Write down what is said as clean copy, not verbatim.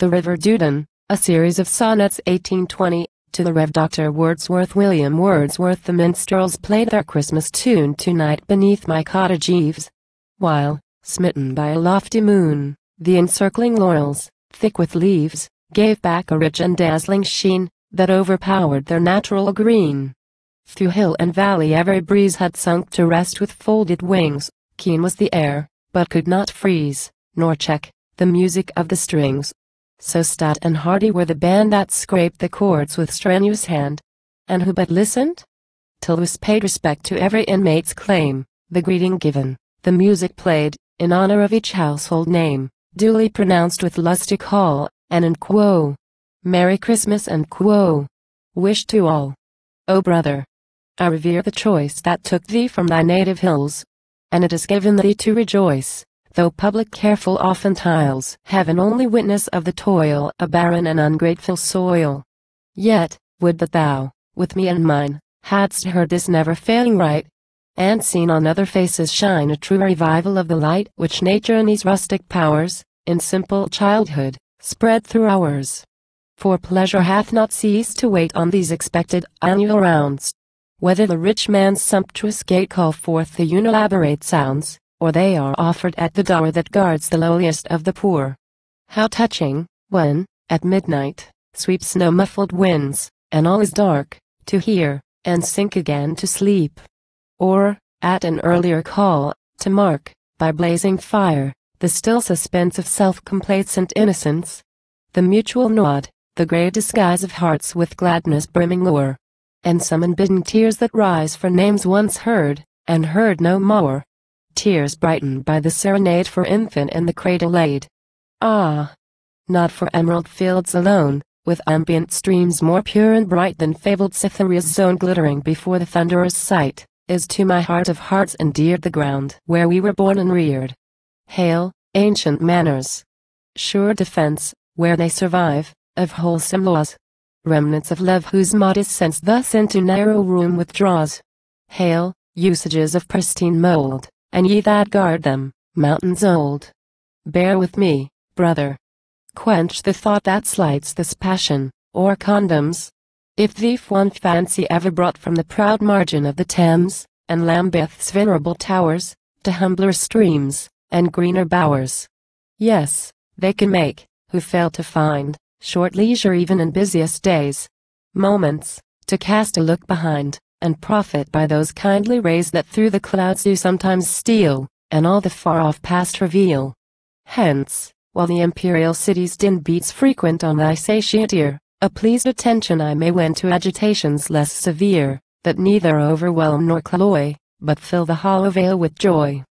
The River Duddon, a series of sonnets 1820, to the Rev. Dr. Wordsworth. William Wordsworth. The minstrels played their Christmas tune tonight beneath my cottage eaves, while, smitten by a lofty moon, the encircling laurels, thick with leaves, gave back a rich and dazzling sheen, that overpowered their natural green. Through hill and valley every breeze had sunk to rest with folded wings, keen was the air, but could not freeze, nor check, the music of the strings. So stout and hearty were the band that scraped the chords with strenuous hand. And who but listened? Till was paid respect to every inmate's claim, the greeting given, the music played, in honor of each household name, duly pronounced with lusty call, and in quo. Merry Christmas and quo. Wish to all. O brother, I revere the choice that took thee from thy native hills, and it is given thee to rejoice, though public careful often tiles heaven only witness of the toil, a barren and ungrateful soil. Yet, would that thou, with me and mine, hadst heard this never-failing right, and seen on other faces shine a true revival of the light which nature in these rustic powers, in simple childhood, spread through ours. For pleasure hath not ceased to wait on these expected annual rounds. Whether the rich man's sumptuous gate call forth the unelaborate sounds, or they are offered at the door that guards the lowliest of the poor. How touching, when, at midnight, sweep snow-muffled winds, and all is dark, to hear, and sink again to sleep. Or, at an earlier call, to mark, by blazing fire, the still suspense of self-complacent innocence, the mutual nod, the grey disguise of hearts with gladness brimming o'er, and some unbidden tears that rise for names once heard, and heard no more. Tears brightened by the serenade for infant in the cradle laid. Ah! Not for emerald fields alone, with ambient streams more pure and bright than fabled Cytherea's zone glittering before the thunderer's sight, is to my heart of hearts endeared the ground where we were born and reared. Hail, ancient manners! Sure defense, where they survive, of wholesome laws. Remnants of love whose modest sense thus into narrow room withdraws. Hail, usages of pristine mold, and ye that guard them, mountains old. Bear with me, brother. Quench the thought that slights this passion, or condemns. If thee fond fancy ever brought from the proud margin of the Thames, and Lambeth's venerable towers, to humbler streams, and greener bowers. Yes, they can make, who fail to find, short leisure even in busiest days. Moments, to cast a look behind, and profit by those kindly rays that through the clouds do sometimes steal, and all the far-off past reveal. Hence, while the imperial city's din beats frequent on thy satiate ear, a pleased attention I may wend to agitations less severe, that neither overwhelm nor cloy, but fill the hollow vale with joy.